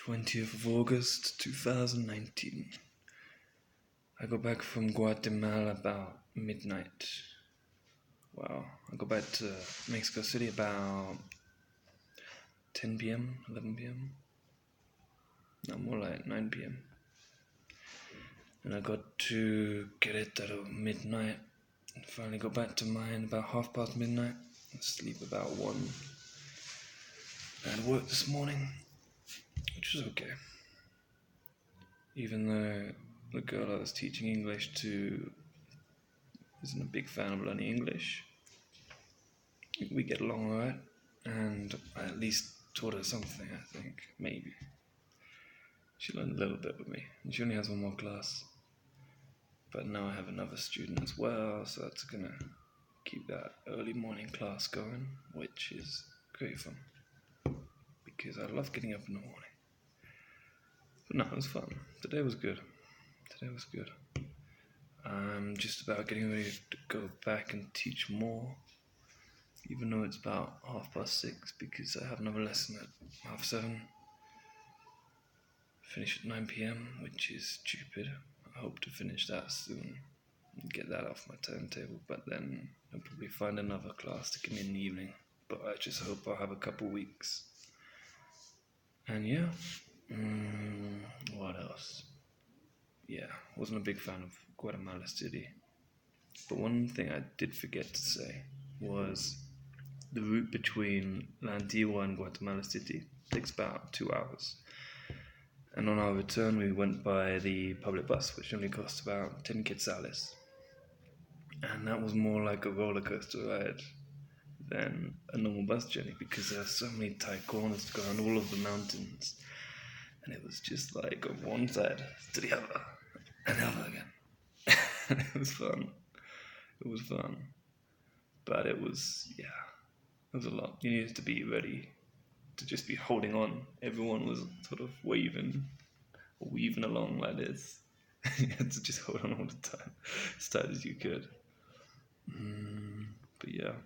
20th of August 2019. I got back from Guatemala about midnight. Wow, I got back to Mexico City about 10 p.m., 11 p.m. No, more like 9 p.m. And I got to Querétaro midnight. And finally got back to mine about midnight. Sleep about 1. I had work this morning, which was okay. Even though the girl I was teaching English to isn't a big fan of learning English, we get along alright, and I at least taught her something, I think, maybe. She learned a little bit with me, and she only has one more class. But now I have another student as well, so that's gonna keep that early morning class going, which is great fun, because I love getting up in the morning. But no, it was fun. Today was good. I'm just about getting ready to go back and teach more, even though it's about 6:30, because I have another lesson at 7:30. Finish at 9 p.m, which is stupid. I hope to finish that soon and get that off my timetable, but then I'll probably find another class to come in the evening. But I just hope I'll have a couple weeks. And yeah, what else? Yeah, wasn't a big fan of Guatemala City. But one thing I did forget to say was the route between La Antigua and Guatemala City takes about 2 hours. And on our return, we went by the public bus, which only cost about 10 quetzales. And that was more like a roller coaster ride than a normal bus journey, because there are so many tight corners to go around all of the mountains. And it was just like on one side to the other, and the other again. And it was fun. But it was a lot. You needed to be ready to just be holding on. Everyone was sort of weaving along like this. You had to just hold on all the time, as tight as you could. But yeah,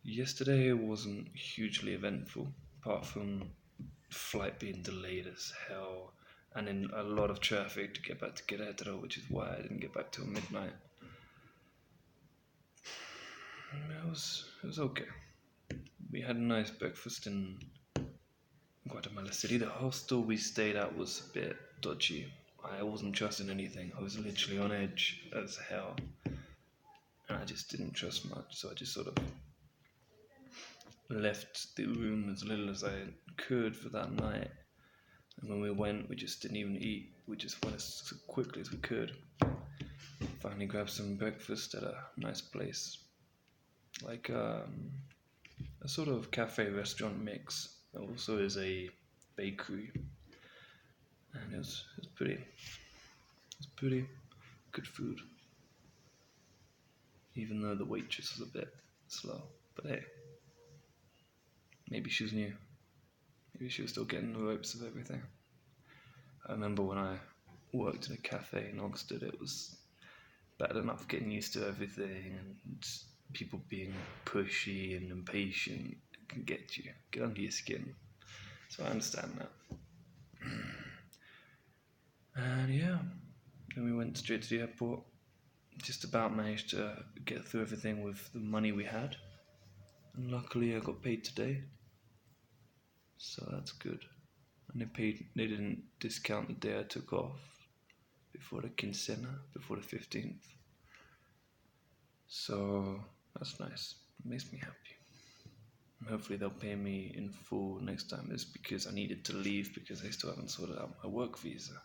yesterday wasn't hugely eventful, apart from flight being delayed as hell, and in a lot of traffic to get back to Querétaro, which is why I didn't get back till midnight. It was okay. We had a nice breakfast in Guatemala City. The hostel we stayed at was a bit dodgy. I wasn't trusting anything. I was literally on edge as hell, and I just didn't trust much. So I just sort of left the room as little as I could for that night. And when we went, we just didn't even eat. We just went as quickly as we could. Finally grabbed some breakfast at a nice place, like a sort of cafe restaurant mix. There also is a bakery, and it was pretty good food, even though the waitress was a bit slow. But hey, maybe she was new. Maybe she was still getting the ropes of everything. I remember when I worked in a cafe in Oxford, it was bad enough getting used to everything, and people being pushy and impatient can get under your skin. So I understand that. And yeah, then we went straight to the airport. Just about managed to get through everything with the money we had. And luckily I got paid today. So that's good. And they didn't discount the day I took off before the quincena, before the 15th. So that's nice. It makes me happy. And hopefully they'll pay me in full next time. It's because I needed to leave because they still haven't sorted out my work visa.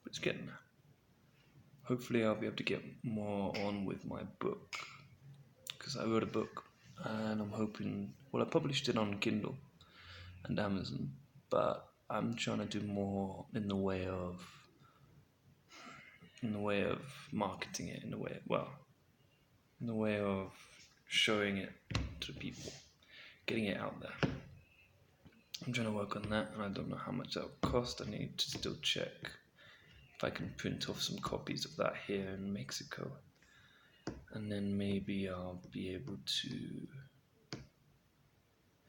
But it's getting there. Hopefully I'll be able to get more on with my book, because I wrote a book and I'm hoping, I published it on Kindle and Amazon, but I'm trying to do more in the way of marketing it, in the way of showing it to people, getting it out there. I'm trying to work on that, and I don't know how much that will cost. I need to still check if I can print off some copies of that here in Mexico, and then maybe I'll be able to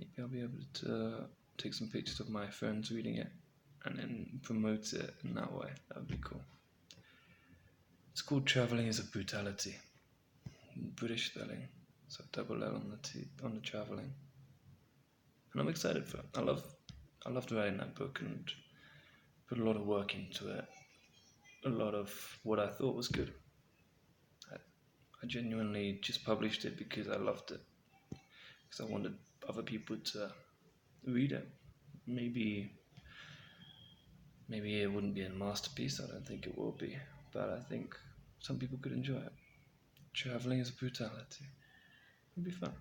maybe I'll be able to take some pictures of my friends reading it and then promote it in that way. That would be cool. It's called Traveling is a Brutality. British spelling, so double L on the on the traveling. And I'm excited for it. I loved writing that book and put a lot of work into it. A lot of what I thought was good. I, I genuinely just published it because I loved it. Because I wanted other people to read it. Maybe maybe it wouldn't be a masterpiece. I don't think it will be, but I think some people could enjoy it. Traveling is a brutality. It'd be fun.